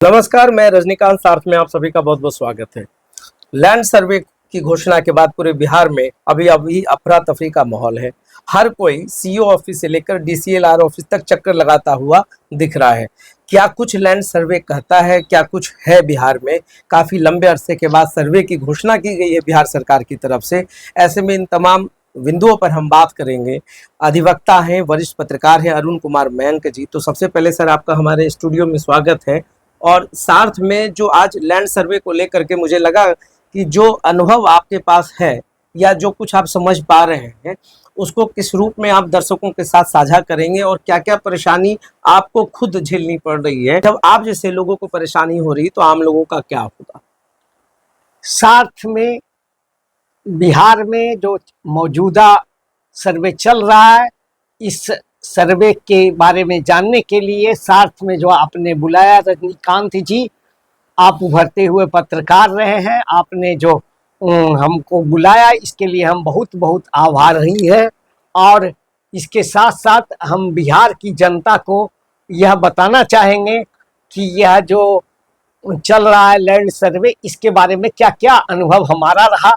नमस्कार, मैं रजनीकांत सार्थ में आप सभी का बहुत बहुत स्वागत है। लैंड सर्वे की घोषणा के बाद पूरे बिहार में अभी अफरा तफरी का माहौल है। हर कोई सीईओ ऑफिस से लेकर डीसीएलआर ऑफिस तक चक्कर लगाता हुआ दिख रहा है। क्या कुछ लैंड सर्वे कहता है, क्या कुछ है बिहार में? काफी लंबे अरसे के बाद सर्वे की घोषणा की गई है बिहार सरकार की तरफ से। ऐसे में इन तमाम बिंदुओं पर हम बात करेंगे। अधिवक्ता हैं, वरिष्ठ पत्रकार हैं अरुण कुमार मयंक जी। तो सबसे पहले सर, आपका हमारे स्टूडियो में स्वागत है। और सार्थ में जो आज लैंड सर्वे को लेकर के मुझे लगा कि जो अनुभव आपके पास है या जो कुछ आप समझ पा रहे हैं, उसको किस रूप में आप दर्शकों के साथ साझा करेंगे और क्या क्या परेशानी आपको खुद झेलनी पड़ रही है? जब आप जैसे लोगों को परेशानी हो रही तो आम लोगों का क्या होगा? सार्थ में बिहार में जो मौजूदा सर्वे चल रहा है, इस सर्वे के बारे में जानने के लिए सार्थ में जो आपने बुलाया रजनीकांत जी, आप उभरते हुए पत्रकार रहे हैं, आपने जो हमको बुलाया इसके लिए हम बहुत बहुत आभारी हैं। और इसके साथ साथ हम बिहार की जनता को यह बताना चाहेंगे कि यह जो चल रहा है लैंड सर्वे, इसके बारे में क्या क्या अनुभव हमारा रहा।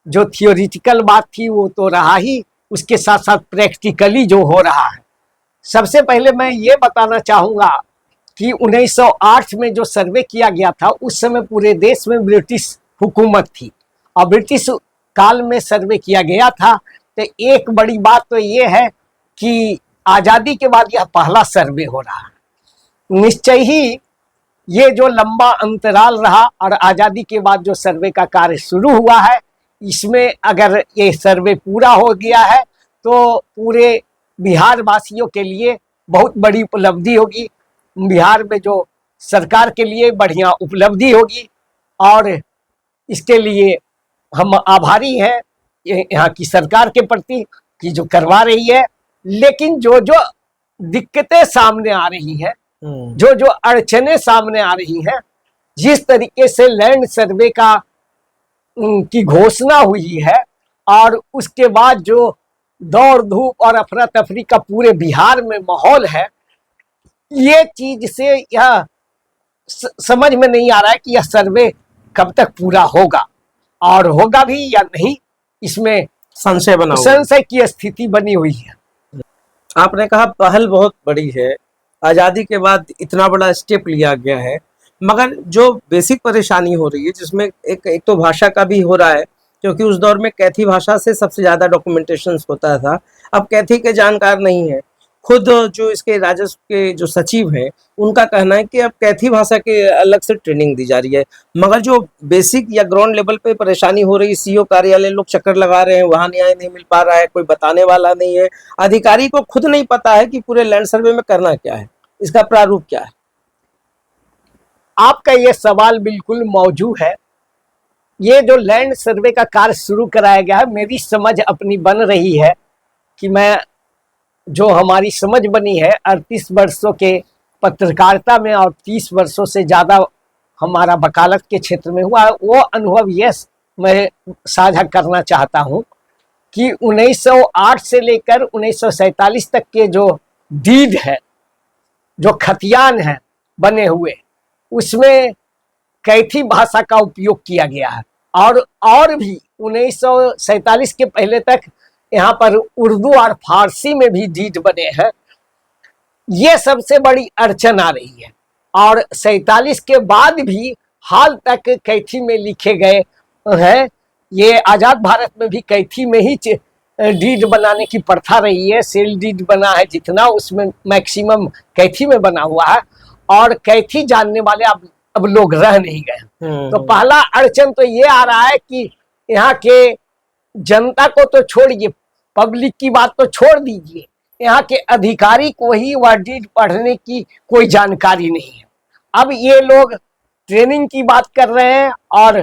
जो थियोरिटिकल बात थी वो तो रहा ही, उसके साथ साथ प्रैक्टिकली जो हो रहा है। सबसे पहले मैं ये बताना चाहूँगा कि 1908 में जो सर्वे किया गया था, उस समय पूरे देश में ब्रिटिश हुकूमत थी और ब्रिटिश काल में सर्वे किया गया था। तो एक बड़ी बात तो ये है कि आज़ादी के बाद यह पहला सर्वे हो रहा है। निश्चय ही ये जो लंबा अंतराल रहा और आज़ादी के बाद जो सर्वे का कार्य शुरू हुआ है, इसमें अगर ये सर्वे पूरा हो गया है तो पूरे बिहार वासियों के लिए बहुत बड़ी उपलब्धि होगी। बिहार में जो सरकार के लिए बढ़िया उपलब्धि होगी और इसके लिए हम आभारी हैं यहाँ की सरकार के प्रति कि जो करवा रही है। लेकिन जो जो दिक्कतें सामने आ रही हैं, जो जो अड़चने सामने आ रही हैं, जिस तरीके से लैंड सर्वे का की घोषणा हुई है और उसके बाद जो दौड़ धूप और अफरा तफरी का पूरे बिहार में माहौल है, ये चीज से यह समझ में नहीं आ रहा है कि यह सर्वे कब तक पूरा होगा और होगा भी या नहीं। इसमें संशय की स्थिति बनी हुई है। आपने कहा पहल बहुत बड़ी है, आज़ादी के बाद इतना बड़ा स्टेप लिया गया है, मगर जो बेसिक परेशानी हो रही है जिसमें एक तो भाषा का भी हो रहा है, क्योंकि उस दौर में कैथी भाषा से सबसे ज़्यादा डॉक्यूमेंटेशन होता था। अब कैथी के जानकार नहीं है। खुद जो इसके राजस्व के जो सचिव हैं, उनका कहना है कि अब कैथी भाषा के अलग से ट्रेनिंग दी जा रही है, मगर जो बेसिक या ग्राउंड लेवल पे परेशानी हो रही, सीईओ कार्यालय लोग चक्कर लगा रहे हैं, वहाँ न्याय नहीं मिल पा रहा है, कोई बताने वाला नहीं है, अधिकारी को खुद नहीं पता है कि पूरे लैंड सर्वे में करना क्या है, इसका प्रारूप क्या है। आपका ये सवाल बिल्कुल मौजूद है। ये जो लैंड सर्वे का कार्य शुरू कराया गया है, मेरी समझ अपनी बन रही है कि मैं जो हमारी समझ बनी है 38 वर्षों के पत्रकारिता में और 30 वर्षों से ज़्यादा हमारा वकालत के क्षेत्र में हुआ है, वो अनुभव ये मैं साझा करना चाहता हूँ कि 1908 से लेकर 1947 तक के जो डीड है, जो खतियान है बने हुए, उसमें कैथी भाषा का उपयोग किया गया है। और भी 1947 के पहले तक यहाँ पर उर्दू और फारसी में भी डीड बने हैं। ये सबसे बड़ी अड़चन आ रही है। और 47 के बाद भी हाल तक कैथी में लिखे गए हैं। ये आज़ाद भारत में भी कैथी में ही डीड बनाने की प्रथा रही है। सेल डीड बना है जितना, उसमें मैक्सिमम कैथी में बना हुआ है और कैथी जानने वाले अब लोग रह नहीं गए। तो पहला अड़चन तो ये आ रहा है कि यहाँ के जनता को तो छोड़िए, पब्लिक की बात तो छोड़ दीजिए, यहाँ के अधिकारी को ही वह डीड पढ़ने की कोई जानकारी नहीं है। अब ये लोग ट्रेनिंग की बात कर रहे हैं और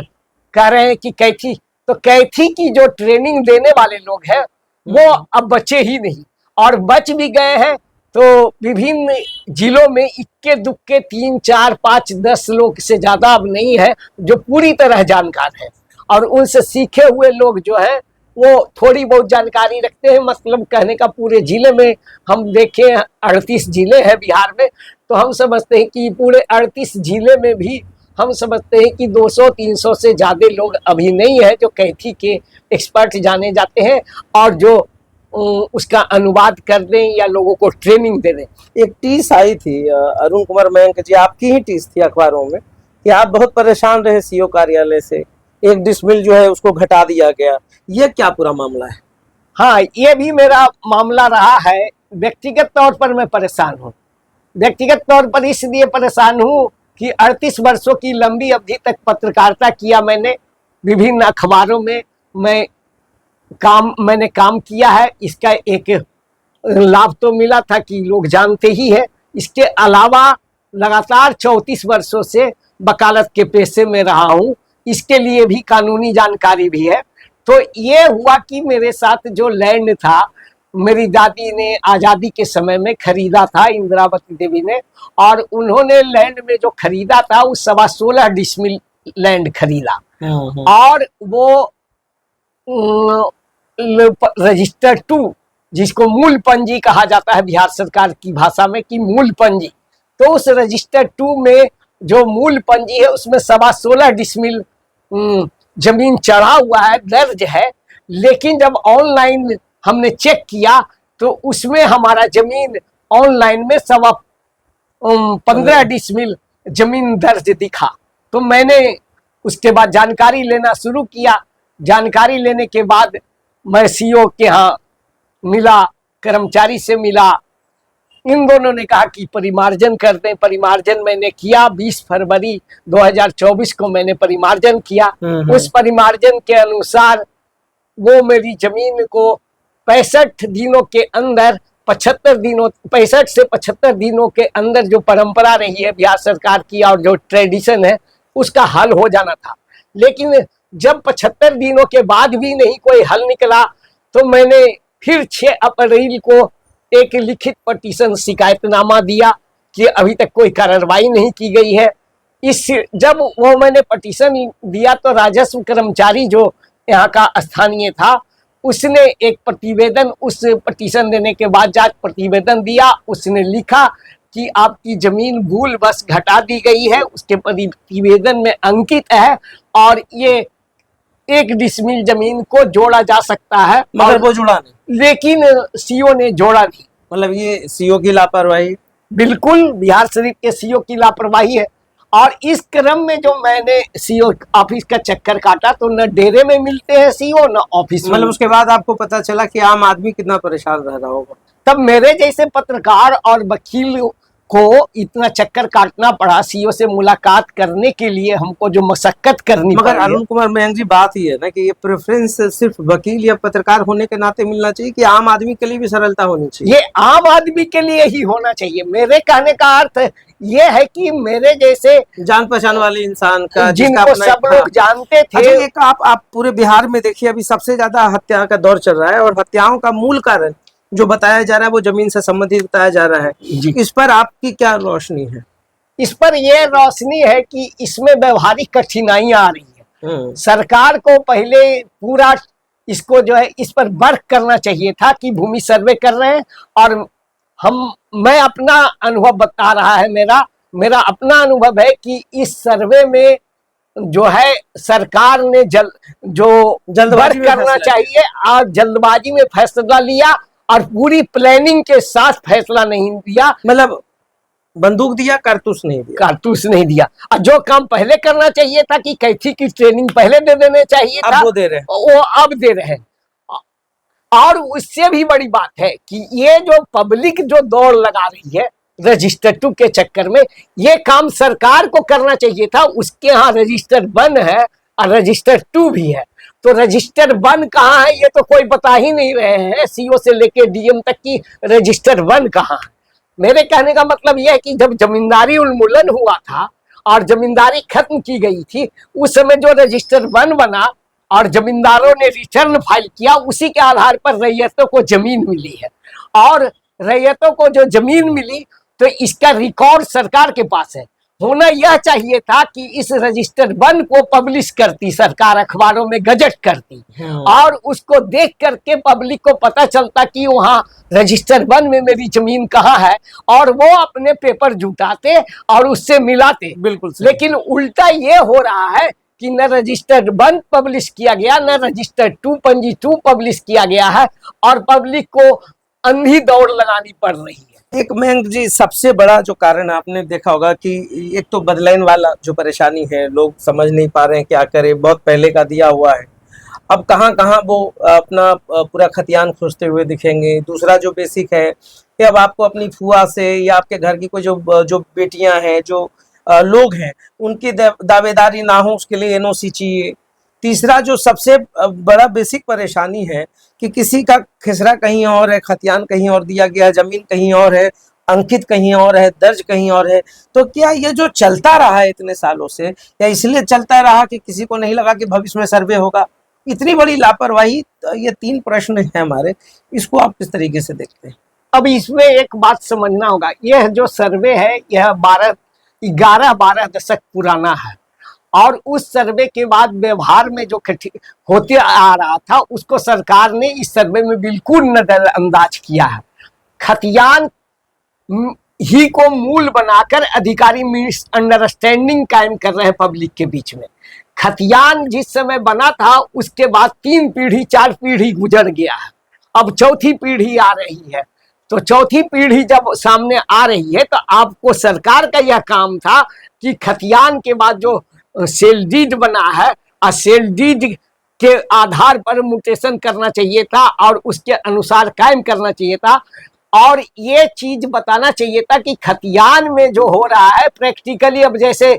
कह रहे हैं कि कैथी, तो कैथी की जो ट्रेनिंग देने वाले लोग हैं वो अब बचे ही नहीं, और बच भी गए हैं तो विभिन्न जिलों में इक्के दुक्के 3, 4, 5, 10 लोग से ज़्यादा अब नहीं है जो पूरी तरह जानकार है। और उनसे सीखे हुए लोग जो है वो थोड़ी बहुत जानकारी रखते हैं। मतलब कहने का पूरे जिले में हम देखें 38 जिले हैं बिहार में, तो हम समझते हैं कि पूरे 38 जिले में भी हम समझते हैं कि 200-300 से ज़्यादा लोग अभी नहीं है जो कैथी के एक्सपर्ट जाने जाते हैं और जो उसका अनुवाद कर दें या लोगों को ट्रेनिंग दे दें। एक टीस आई थी अरुण कुमार मयंक जी, आपकी ही टीस थी अखबारों में कि आप बहुत परेशान रहे सीओ कार्यालय से, 1 डिसमिल जो है उसको घटा दिया गया, ये क्या पूरा मामला है? हाँ, ये भी मेरा मामला रहा है। व्यक्तिगत तौर पर मैं परेशान हूँ। व्यक्तिगत तौर पर इसलिए परेशान हूँ कि 38 वर्षों की लंबी अवधि तक पत्रकारिता किया मैंने, विभिन्न अखबारों में मैंने काम किया है। इसका एक लाभ तो मिला था कि लोग जानते ही है। इसके अलावा लगातार 34 वर्षों से वकालत के पेशे में रहा हूँ, इसके लिए भी कानूनी जानकारी भी है। तो ये हुआ कि मेरे साथ जो लैंड था, मेरी दादी ने आज़ादी के समय में खरीदा था, इंदिरावती देवी ने, और उन्होंने लैंड में जो खरीदा था वो 16.25 डिसमिल लैंड खरीदा और वो रजिस्टर 2 जिसको मूल पंजी कहा जाता है बिहार सरकार की भाषा में कि मूल पंजी, तो उस रजिस्टर 2 में जो मूल पंजी है उसमें 16.25 डिसमिल जमीन चढ़ा हुआ है, दर्ज है। लेकिन जब ऑनलाइन हमने चेक किया तो उसमें हमारा जमीन ऑनलाइन में 15 डिसमिल जमीन दर्ज दिखा। तो मैंने उसके बाद जानकारी लेना शुरू किया। जानकारी लेने के बाद मैं सीओ के यहाँ मिला, कर्मचारी से मिला। इन दोनों ने कहा कि परिमार्जन कर दें। परिमार्जन मैंने किया, 20 फरवरी 2024 को मैंने परिमार्जन किया। उस परिमार्जन के अनुसार वो मेरी जमीन को 65 दिनों के अंदर 65 से 75 दिनों के अंदर जो परंपरा रही है बिहार सरकार की और जो ट्रेडिशन है उसका हल हो जाना था। लेकिन जब 75 दिनों के बाद भी नहीं कोई हल निकला तो मैंने फिर 6 अप्रैल को एक लिखित पटिशन शिकायतनामा दिया कि अभी तक कोई कार्रवाई नहीं की गई है। जब वो मैंने पटिशन दिया तो राजस्व कर्मचारी जो यहाँ का स्थानीय था उसने एक प्रतिवेदन, उस पटिशन देने के बाद जांच प्रतिवेदन दिया। उसने लिखा कि आपकी जमीन भूल बस घटा दी गई है, उसके प्रतिवेदन में अंकित है और ये 1 डिसमिल जमीन को जोड़ा जा सकता है, मगर वो जुड़ा नहीं। लेकिन सीओ ने जोड़ा नहीं। मतलब ये सीओ की लापरवाही? बिल्कुल बिहार शरीफ के सीओ की लापरवाही है। और इस क्रम में जो मैंने सीओ ऑफिस का चक्कर काटा तो न डेरे में मिलते हैं सीओ न ऑफिस में। मतलब उसके बाद आपको पता चला कि आम आदमी कितना परेशान रह रहा होगा। तब मेरे जैसे पत्रकार और वकील को इतना चक्कर काटना पड़ा सीओ से मुलाकात करने के लिए, हमको जो मशक्कत करनी पड़ी। मगर अरुण कुमार मयंक जी, बात ही है ना कि ये प्रेफरेंस सिर्फ वकील या पत्रकार होने के नाते मिलना चाहिए कि आम आदमी के लिए भी सरलता होनी चाहिए? ये आम आदमी के लिए ही होना चाहिए। मेरे कहने का अर्थ ये है कि मेरे जैसे जान पहचान वाले इंसान का, जिनको सब लोग जानते थे। अच्छा, एक आप पूरे बिहार में देखिए, अभी सबसे ज्यादा हत्या का दौर चल रहा है और हत्याओं का मूल कारण जो बताया जा रहा है वो जमीन से संबंधित बताया जा रहा है। इस पर आपकी क्या रोशनी है? इस पर यह रोशनी है कि इसमें व्यवहारिक कठिनाइयां आ रही है। सरकार को पहले पूरा इसको जो है इस पर वर्क करना चाहिए था कि भूमि सर्वे कर रहे हैं और मैं अपना अनुभव बता रहा है। मेरा अपना अनुभव है कि इस सर्वे में जो है सरकार ने जल्दबाजी करना चाहिए और जल्दबाजी में फैसला लिया और पूरी प्लानिंग के साथ फैसला नहीं दिया। मतलब बंदूक दिया, कारतूस नहीं दिया। कारतूस नहीं दिया। और जो काम पहले करना चाहिए था कि कैथी की ट्रेनिंग पहले दे देने चाहिए था, वो दे रहे हैं, वो अब दे रहे हैं। और उससे भी बड़ी बात है कि ये जो पब्लिक जो दौड़ लगा रही है रजिस्टर 2 के चक्कर में, ये काम सरकार को करना चाहिए था। उसके यहाँ रजिस्टर 1 है और रजिस्टर 2 भी है। तो रजिस्टर 1 कहाँ है ये तो कोई बता ही नहीं रहे हैं, सीओ से लेके डीएम तक की रजिस्टर 1 कहाँ है। मेरे कहने का मतलब यह है कि जब जमींदारी उन्मूलन हुआ था और जमींदारी खत्म की गई थी, उस समय जो रजिस्टर 1 बना और जमींदारों ने रिटर्न फाइल किया, उसी के आधार पर रैयतों को जमीन मिली है। और रैयतों को जो जमीन मिली तो इसका रिकॉर्ड सरकार के पास है होना यह चाहिए था कि इस रजिस्टर 1 को पब्लिश करती सरकार, अखबारों में गजट करती, और उसको देख करके पब्लिक को पता चलता कि वहाँ रजिस्टर 1 में मेरी जमीन कहाँ है, और वो अपने पेपर जुटाते और उससे मिलाते। बिल्कुल सही। लेकिन उल्टा ये हो रहा है कि न रजिस्टर 1 पब्लिश किया गया, न रजिस्टर 2 पंजी 2 पब्लिश किया गया है, और पब्लिक को अंधी दौड़ लगानी पड़ रही है। एक मयंक जी, सबसे बड़ा जो कारण आपने देखा होगा कि एक तो बदलाइन वाला जो परेशानी है, लोग समझ नहीं पा रहे हैं क्या करें, बहुत पहले का दिया हुआ है, अब कहाँ कहाँ वो अपना पूरा खतियान खोजते हुए दिखेंगे। दूसरा जो बेसिक है कि अब आपको अपनी फुआ से या आपके घर की कोई जो बेटियां हैं, जो लोग हैं, उनकी दावेदारी ना हो, उसके लिए एनओसी चाहिए। तीसरा जो सबसे बड़ा बेसिक परेशानी है कि किसी का खिसरा कहीं और है, खतियान कहीं और दिया गया, जमीन कहीं और है, अंकित कहीं और है, दर्ज कहीं और है। तो क्या ये जो चलता रहा है इतने सालों से, या इसलिए चलता रहा कि किसी को नहीं लगा कि भविष्य में सर्वे होगा? इतनी बड़ी लापरवाही। तो ये 3 प्रश्न हैं हमारे, इसको आप किस तरीके से देखते हैं? अब इसमें एक बात समझना होगा, यह जो सर्वे है यह 11-12 दशक पुराना है, और उस सर्वे के बाद व्यवहार में जो होते आ रहा था उसको सरकार ने इस सर्वे में बिल्कुल नजरअंदाज किया है। खतियान ही को मूल बनाकर अधिकारी मिसअंडरस्टैंडिंग कायम कर रहे हैं पब्लिक के बीच में। खतियान जिस समय बना था उसके बाद 3 पीढ़ी 4 पीढ़ी गुजर गया है, अब चौथी पीढ़ी आ रही है। तो चौथी पीढ़ी जब सामने आ रही है तो आपको सरकार का यह काम था कि खतियान के बाद जो सेल डीड बना है, सेल डीड के आधार पर म्यूटेशन करना चाहिए था और उसके अनुसार कायम करना चाहिए था, और ये चीज बताना चाहिए था कि खतियान में जो हो रहा है प्रैक्टिकली, अब जैसे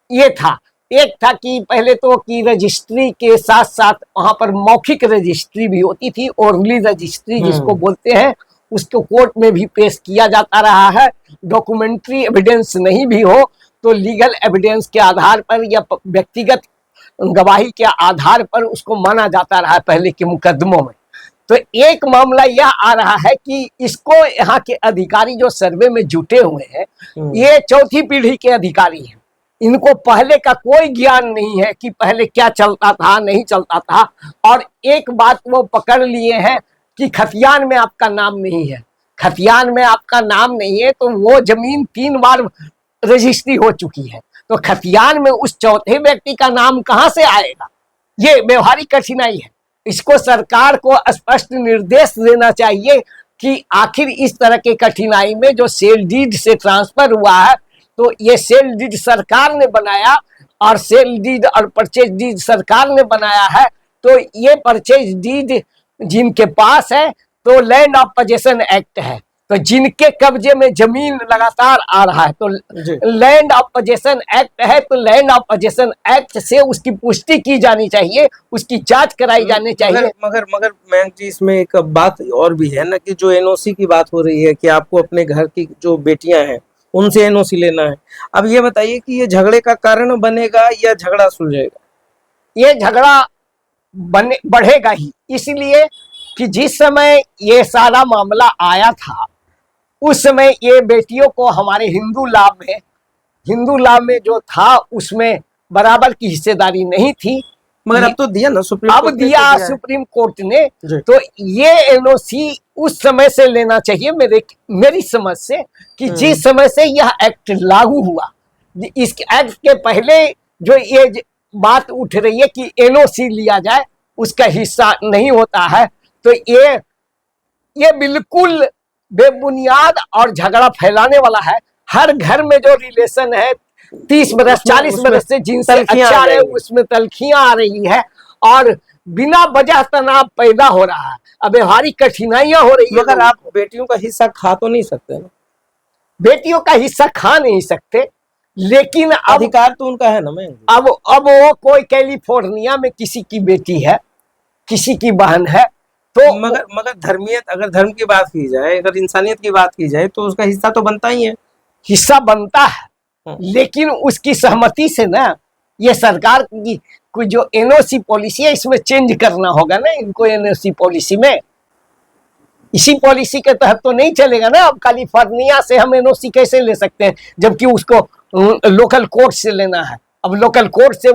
ये था, एक था कि पहले तो कि रजिस्ट्री के साथ साथ वहां पर मौखिक रजिस्ट्री भी होती थी, ओरली रजिस्ट्री जिसको बोलते हैं, उसको कोर्ट में भी पेश किया जाता रहा है। डॉक्यूमेंट्री एविडेंस नहीं भी हो तो लीगल एविडेंस के आधार पर या व्यक्तिगत गवाही के आधार पर उसको माना जाता रहा पहले के मुकदमों में। तो एक मामला यह आ रहा है कि इसको यहाँ के अधिकारी जो सर्वे में जुटे हुए हैं, ये चौथी पीढ़ी के अधिकारी हैं, इनको पहले का कोई ज्ञान नहीं है कि पहले क्या चलता था नहीं चलता था। और एक बात वो पकड़ लिए हैं कि खतियान में आपका नाम नहीं है, खतियान में आपका नाम नहीं है तो वो जमीन 3 बार रजिस्ट्री हो चुकी है, तो खतियान में उस चौथे व्यक्ति का नाम कहां से आएगा? ये व्यवहारिक कठिनाई है। इसको सरकार को स्पष्ट निर्देश देना चाहिए कि आखिर इस तरह के कठिनाई में जो सेल डीड से ट्रांसफर हुआ है, तो ये सेल डीड सरकार ने बनाया और सेल डीड और परचेज डीड सरकार ने बनाया है, तो ये परचेज डीड जिनके पास है तो लैंड ऑफ पोजेशन एक्ट है, तो जिनके कब्जे में जमीन लगातार आ रहा है तो लैंड ऑफ पोजेशन एक्ट है, तो लैंड ऑफ पोजेशन एक्ट से उसकी पुष्टि की जानी चाहिए, उसकी जांच कराई जानी चाहिए। मगर मयंक जी, इसमें एक बात और भी है ना कि जो एनओसी की बात हो रही है कि आपको अपने घर की जो बेटियां हैं उनसे एनओसी लेना है। अब ये बताइए कि ये झगड़े का कारण बनेगा या झगड़ा सुलझेगा? ये झगड़ा बढ़ेगा ही, इसलिए कि जिस समय ये सारा मामला आया था उस समय ये बेटियों को हमारे हिंदू लॉ में जो था उसमें बराबर की हिस्सेदारी नहीं थी, मगर अब तो दिया ना सुप्रीम अब कोर्ट ने, दिया सुप्रीम कोर्ट ने। तो ये एनओसी उस समय से लेना चाहिए मेरी समझ से कि जिस समय से यह एक्ट लागू हुआ। इस एक्ट के पहले जो ये बात उठ रही है कि एनओसी लिया जाए, उसका हिस्सा नहीं होता है, तो ये बिल्कुल बेबुनियाद और झगड़ा फैलाने वाला है। हर घर में जो रिलेशन है 30 बरस 40 बरस से जिनसे अच्छा है उसमें तलखियां आ रही है और बिना वजह तनाव पैदा हो रहा है, अब व्यवहारिक कठिनाइयां हो रही है। मगर आप बेटियों का हिस्सा खा तो नहीं सकते ना? बेटियों का हिस्सा खा नहीं सकते, लेकिन अधिकार तो उनका है ना। मैं अब वो कोई कैलिफोर्निया में किसी की बेटी है, किसी की बहन है, तो मगर धर्मियत, अगर धर्म की बात की जाए, अगर इंसानियत की बात की जाए, तो उसका हिस्सा तो बनता ही है। हिस्सा बनता है, लेकिन उसकी सहमति से ना। ये सरकार की कोई जो एनओसी पॉलिसी है इसमें चेंज करना होगा ना इनको। एनओसी पॉलिसी में, इसी पॉलिसी के तहत तो नहीं चलेगा ना। अब कैलिफोर्निया से हम एनओसी कैसे ले सकते हैं जबकि उसको लोकल कोर्ट से लेना है। अब लोकल कोर्ट से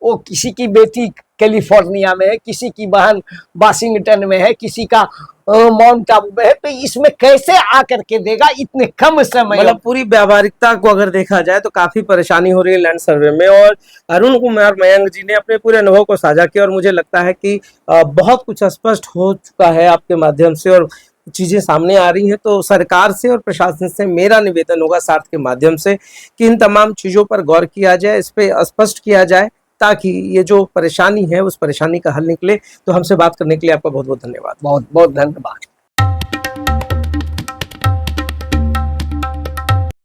वो किसी की बेटी कैलिफोर्निया में है, किसी की बहन वाशिंगटन में है, किसी का माउंट आबू में है, तो इसमें कैसे आकर के देगा इतने कम समय। मतलब पूरी व्यावहारिकता को अगर देखा जाए तो काफी परेशानी हो रही है लैंड सर्वे में। और अरुण कुमार मयंक जी ने अपने पूरे अनुभव को साझा किया और मुझे लगता है कि बहुत कुछ स्पष्ट हो चुका है आपके माध्यम से और चीजें सामने आ रही हैं। तो सरकार से और प्रशासन से मेरा निवेदन होगा सार्थ के माध्यम से कि इन तमाम चीजों पर गौर किया जाए, इस पे स्पष्ट किया जाए ताकि ये जो परेशानी है उस परेशानी का हल निकले। तो हमसे बात करने के लिए आपका बहुत बहुत धन्यवाद। बहुत बहुत धन्यवाद।